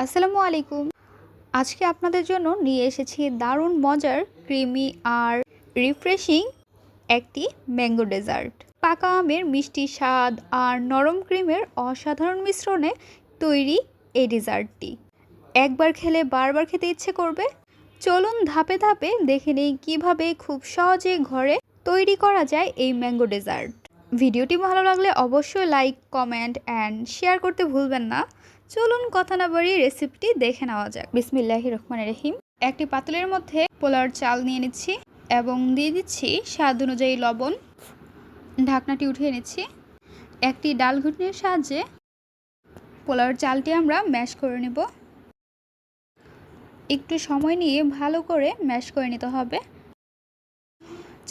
আসসালামু আলাইকুম। আজকে আপনাদের জন্য নিয়ে এসেছি দারুণ মজার, ক্রিমি আর রিফ্রেশিং একটি ম্যাঙ্গো ডেজার্ট। পাকা আমের মিষ্টি স্বাদ আর নরম ক্রিমের অসাধারণ মিশ্রণে তৈরি এই ডেজার্টটি একবার খেলে বারবার খেতে ইচ্ছে করবে। চলুন ধাপে ধাপে দেখে নেই কীভাবে খুব সহজে ঘরে তৈরি করা যায় এই ম্যাঙ্গো ডেজার্ট। ভিডিওটি ভালো লাগলে অবশ্যই লাইক, কমেন্ট অ্যান্ড শেয়ার করতে ভুলবেন না। চলুন কথা না বাড়িয়ে রেসিপিটি দেখে নেওয়া যাক। বিসমিল্লাহির রহমানির রহিম। একটি পাতিলের মধ্যে পোলার চাল নিয়ে নিচ্ছি এবং দিয়ে দিচ্ছি স্বাদ অনুযায়ী লবণ। ঢাকনাটি উঠিয়ে নিচ্ছি। একটি ডাল ঘুটনির সাহায্যে পোলার চালটি আমরা ম্যাশ করে নেব। একটু সময় নিয়ে ভালো করে ম্যাশ করে নিতে হবে,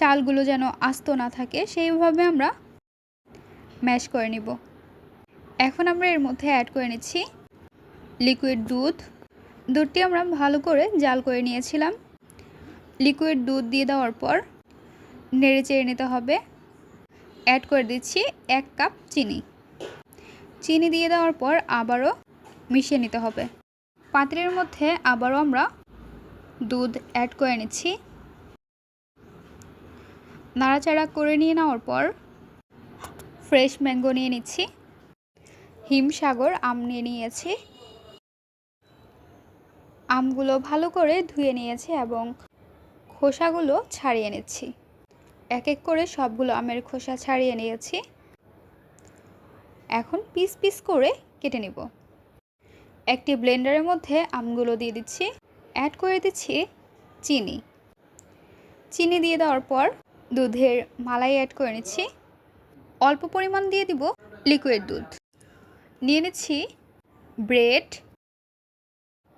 চালগুলো যেন আস্ত না থাকে সেইভাবে আমরা ম্যাশ করে নিব। এখন আমরা এর মধ্যে অ্যাড করে নিচ্ছি লিকুইড দুধ। দুধটি আমরা ভালো করে জাল করে নিয়েছিলাম। লিকুইড দুধ দিয়ে দেওয়ার পর নেড়ে চেড়ে নিতে হবে। অ্যাড করে দিচ্ছি 1 কাপ চিনি। চিনি দিয়ে দেওয়ার পর আবারও মিশিয়ে নিতে হবে। পাত্রের মধ্যে আবারও আমরা দুধ অ্যাড করে নিচ্ছি। নাড়াচাড়া করে নিয়ে নেওয়ার পর ফ্রেশ ম্যাঙ্গো নিয়ে নিচ্ছি। হিমসাগর আম নিয়ে নিয়েছি। আমগুলো ভালো করে ধুয়ে নিয়েছি এবং খোসাগুলো ছাড়িয়ে নিচ্ছি। এক এক করে সবগুলো আমের খোসা ছাড়িয়ে নিয়েছি। এখন পিস পিস করে কেটে নিব। একটি ব্লেন্ডারের মধ্যে আমগুলো দিয়ে দিচ্ছি। অ্যাড করে দিচ্ছি চিনি। চিনি দিয়ে দেওয়ার পর দুধের মালাই অ্যাড করে নিচ্ছি। অল্প পরিমাণ দিয়ে দিব লিকুইড দুধ। নিয়ে নিচ্ছি ব্রেড।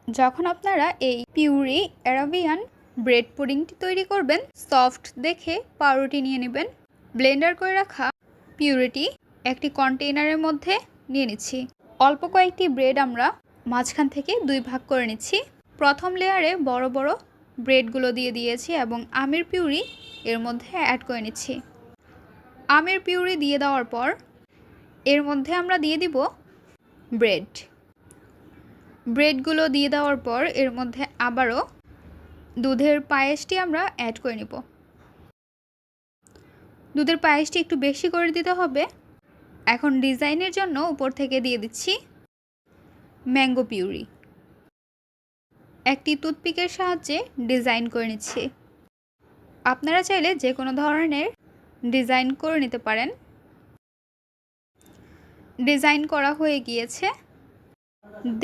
যখন আপনারা এই পিউরি অ্যারাবিয়ান ব্রেড পুডিংটি তৈরি করবেন, সফট দেখে পাউরুটি নিয়ে নেবেন। ব্লেন্ডার করে রাখা পিউরিটি একটি কন্টেইনারের মধ্যে নিয়ে নিচ্ছি। অল্প কয়েকটি ব্রেড আমরা মাঝখান থেকে 2 ভাগ করে নিচ্ছি। প্রথম লেয়ারে বড় বড় ব্রেডগুলো দিয়ে দিয়েছি এবং আমের পিউরি এর মধ্যে অ্যাড করে নিচ্ছি। আমের পিউরি দিয়ে দেওয়ার পর এর মধ্যে আমরা দিয়ে দিব ব্রেডগুলো দিয়ে দেওয়ার পর এর মধ্যে আবারও দুধের পায়েসটি আমরা অ্যাড করে নিব। দুধের পায়েসটি একটু বেশি করে দিতে হবে। এখন ডিজাইনের জন্য উপর থেকে দিয়ে দিচ্ছি ম্যাঙ্গো পিউরি। একটি টুথপিকের সাহায্যে ডিজাইন করে নিচ্ছি। আপনারা চাইলে যে কোনো ধরনের ডিজাইন করে নিতে পারেন। ডিজাইন করা হয়ে গিয়েছে,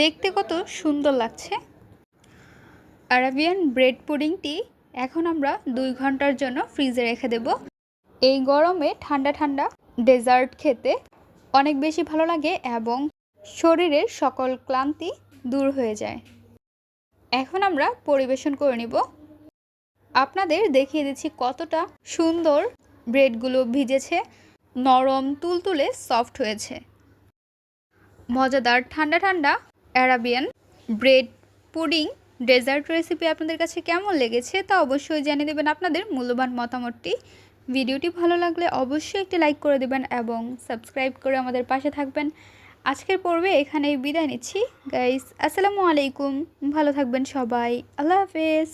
দেখতে কত সুন্দর লাগছে। আরাবিয়ান ব্রেড পুডিংটি এখন আমরা 2 ঘন্টার জন্য ফ্রিজে রেখে দেব। এই গরমে ঠান্ডা ঠান্ডা ডেজার্ট খেতে অনেক বেশি ভালো লাগে এবং শরীরের সকল ক্লান্তি দূর হয়ে যায়। এখন আমরা পরিবেশন করে নিব। আপনাদের দেখিয়ে দিচ্ছি কতটা সুন্দর ব্রেডগুলো ভিজেছে, নরম তুলতুলে সফট হয়েছে। মজাদার ঠান্ডা ঠান্ডা Arabian bread pudding dessert recipe আপনাদের কাছে কেমন লেগেছে তা অবশ্যই জানিয়ে দেবেন আপনাদের মূল্যবান মতামতটি। ভিডিওটি ভালো লাগলে অবশ্যই একটি লাইক করে দেবেন এবং সাবস্ক্রাইব করে আমাদের পাশে থাকবেন। আজকের পর্বে এখানেই বিদায় নিচ্ছি গাইস। আসসালামু আলাইকুম। ভালো থাকবেন সবাই। আল্লাহ হাফেজ।